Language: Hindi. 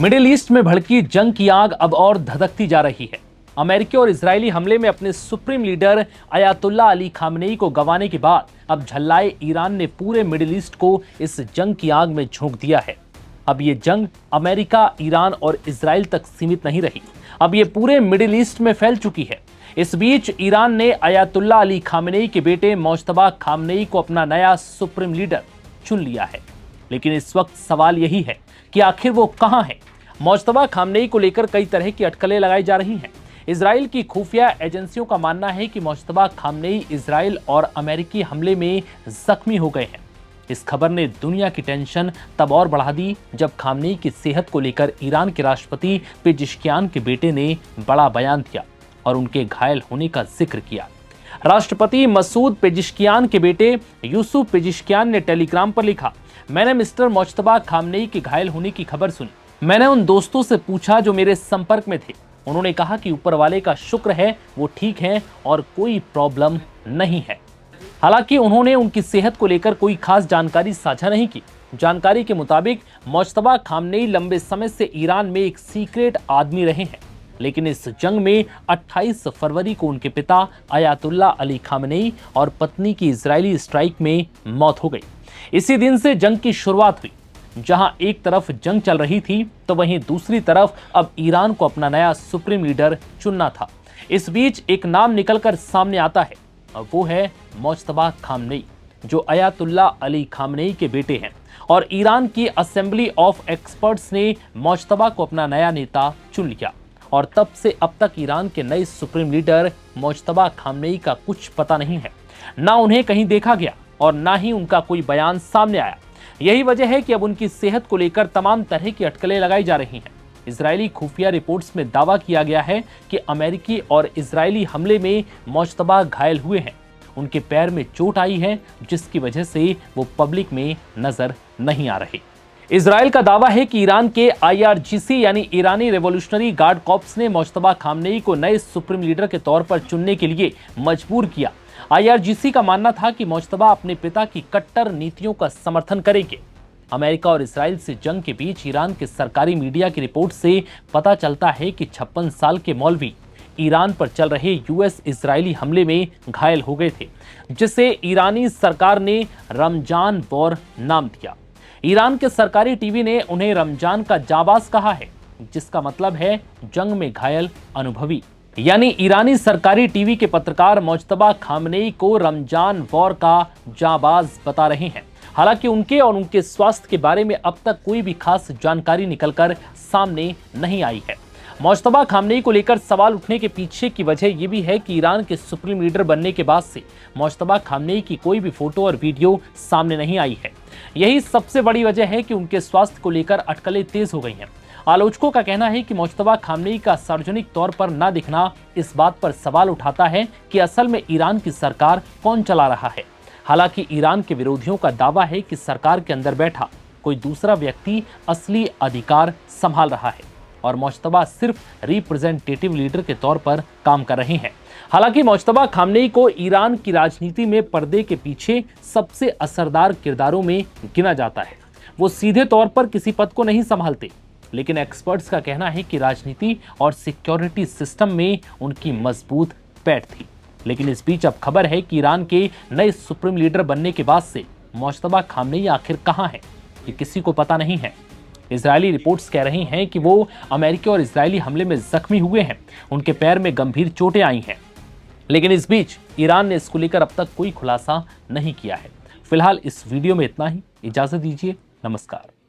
मिडिल ईस्ट में भड़की जंग की आग अब और धधकती जा रही है। अमेरिकी और इजरायली हमले में अपने supreme leader Ayatollah Ali Khamenei को गंवाने के बाद अब झल्लाए ईरान ने पूरे मिडिल ईस्ट को इस जंग की आग में झोंक दिया है। अब ये जंग अमेरिका, ईरान और इजराइल तक सीमित नहीं रही, अब ये पूरे मिडिल ईस्ट में फैल चुकी है। इस बीच ईरान ने अयातुल्ला अली खामनेई के बेटे मोज्तबा खामनेई को अपना नया सुप्रीम लीडर चुन लिया है। लेकिन इस वक्त सवाल यही है कि आखिर वो कहां है। मोज्तबा खामनेई को लेकर कई तरह की अटकलें लगाई जा रही हैं। इजराइल की खुफिया एजेंसियों का मानना है कि मोज्तबा खामनेई इजराइल और अमेरिकी हमले में जख्मी हो गए हैं। इस खबर ने दुनिया की टेंशन तब और बढ़ा दी जब खामनेई की सेहत को लेकर ईरान के राष्ट्रपति पेजिशकियान के बेटे ने बड़ा बयान दिया और उनके घायल होने का जिक्र किया। राष्ट्रपति मसूद पेजिशकियान के बेटे यूसुफ पेजिशकियान ने टेलीग्राम पर लिखा, मैंने मिस्टर मोज्तबा खामनेई के घायल होने की खबर सुनी। मैंने उन दोस्तों से पूछा जो मेरे संपर्क में थे। उन्होंने कहा कि ऊपर वाले का शुक्र है वो ठीक हैं और कोई प्रॉब्लम नहीं है। हालांकि उन्होंने उनकी सेहत को लेकर कोई खास जानकारी साझा नहीं की। जानकारी के मुताबिक मोज्तबा खामनेई लंबे समय से ईरान में एक सीक्रेट आदमी रहे हैं, लेकिन इस जंग में 28 फरवरी को उनके पिता अयातुल्ला अली खामनेई और पत्नी की इजरायली स्ट्राइक में मौत हो गई। इसी दिन से जंग की शुरुआत हुई। जहां एक तरफ जंग चल रही थी तो वहीं दूसरी तरफ अब ईरान को अपना नया सुप्रीम लीडर चुनना था। इस बीच एक नाम निकलकर सामने आता है और वो है मोज्तबा खामनेई, जो अयातुल्ला अली खामनेई के बेटे हैं। और ईरान की असेंबली ऑफ एक्सपर्ट्स ने मोज्तबा को अपना नया नेता चुन लिया और तब से अब तक ईरान के नए सुप्रीम लीडर मोज्तबा खामनेई का कुछ पता नहीं है। ना उन्हें कहीं देखा गया और ना ही उनका कोई बयान सामने आया। यही वजह है कि अब उनकी सेहत को लेकर तमाम तरह की अटकलें लगाई जा रही हैं। इजरायली खुफिया रिपोर्ट्स में दावा किया गया है कि अमेरिकी और इजरायली हमले में मोज्तबा घायल हुए हैं। उनके पैर में चोट आई है, जिसकी वजह से वो पब्लिक में नजर नहीं आ रहे। इजराइल का दावा है कि ईरान के IRGC यानी ईरानी रेवोल्यूशनरी गार्ड कॉर्प्स ने मोज्तबा खामनेई को नए सुप्रीम लीडर के तौर पर चुनने के लिए मजबूर किया। IRGC का मानना था कि मोज्तबा अपने पिता की कट्टर नीतियों का समर्थन करेंगे। अमेरिका और इजराइल से जंग के बीच ईरान के सरकारी मीडिया की रिपोर्ट से पता चलता है कि 56 साल के मौलवी ईरान पर चल रहे US इजरायली हमले में घायल हो गए थे, जिसे ईरानी सरकार ने रमजान वॉर नाम दिया। ईरान के सरकारी टीवी ने उन्हें रमजान का जाबाज कहा है, जिसका मतलब है जंग में घायल अनुभवी। यानी ईरानी सरकारी टीवी के पत्रकार मोज्तबा खामनेई को रमजान वॉर का जाबाज बता रहे हैं। हालांकि उनके और उनके स्वास्थ्य के बारे में अब तक कोई भी खास जानकारी निकलकर सामने नहीं आई है। मोज्तबा खामनेई को लेकर सवाल उठने के पीछे की वजह यह भी है कि ईरान के सुप्रीम लीडर बनने के बाद से मोज्तबा खामनेई की कोई भी फोटो और वीडियो सामने नहीं आई है। यही सबसे बड़ी वजह है कि उनके स्वास्थ्य को लेकर अटकलें तेज हो गई हैं। आलोचकों का कहना है कि मोज्तबा खामनेई का सार्वजनिक तौर पर न दिखना इस बात पर सवाल उठाता है कि असल में ईरान की सरकार कौन चला रहा है। हालांकि ईरान के विरोधियों का दावा है कि सरकार के अंदर बैठा कोई दूसरा व्यक्ति असली अधिकार संभाल रहा है और मोज्तबा सिर्फ रिप्रेजेंटेटिव लीडर के तौर पर काम कर रहे हैं। हालांकि मोज्तबा खामनेई को ईरान की राजनीति में पर्दे के पीछे सबसे असरदार किरदारों में गिना जाता है। वो सीधे तौर पर किसी पद को नहीं संभालते, लेकिन एक्सपर्ट्स का कहना है कि राजनीति और सिक्योरिटी सिस्टम में उनकी मजबूत पैठ थी। लेकिन इस बीच अब खबर है कि ईरान के नए सुप्रीम लीडर बनने के बाद से मोज्तबा खामनेई आखिर कहां है, ये किसी को पता नहीं है। इजरायली रिपोर्ट्स कह रही हैं कि वो अमेरिकी और इजरायली हमले में जख्मी हुए हैं, उनके पैर में गंभीर चोटें आई हैं। लेकिन इस बीच ईरान ने इसको लेकर अब तक कोई खुलासा नहीं किया है। फिलहाल इस वीडियो में इतना ही। इजाजत दीजिए, नमस्कार।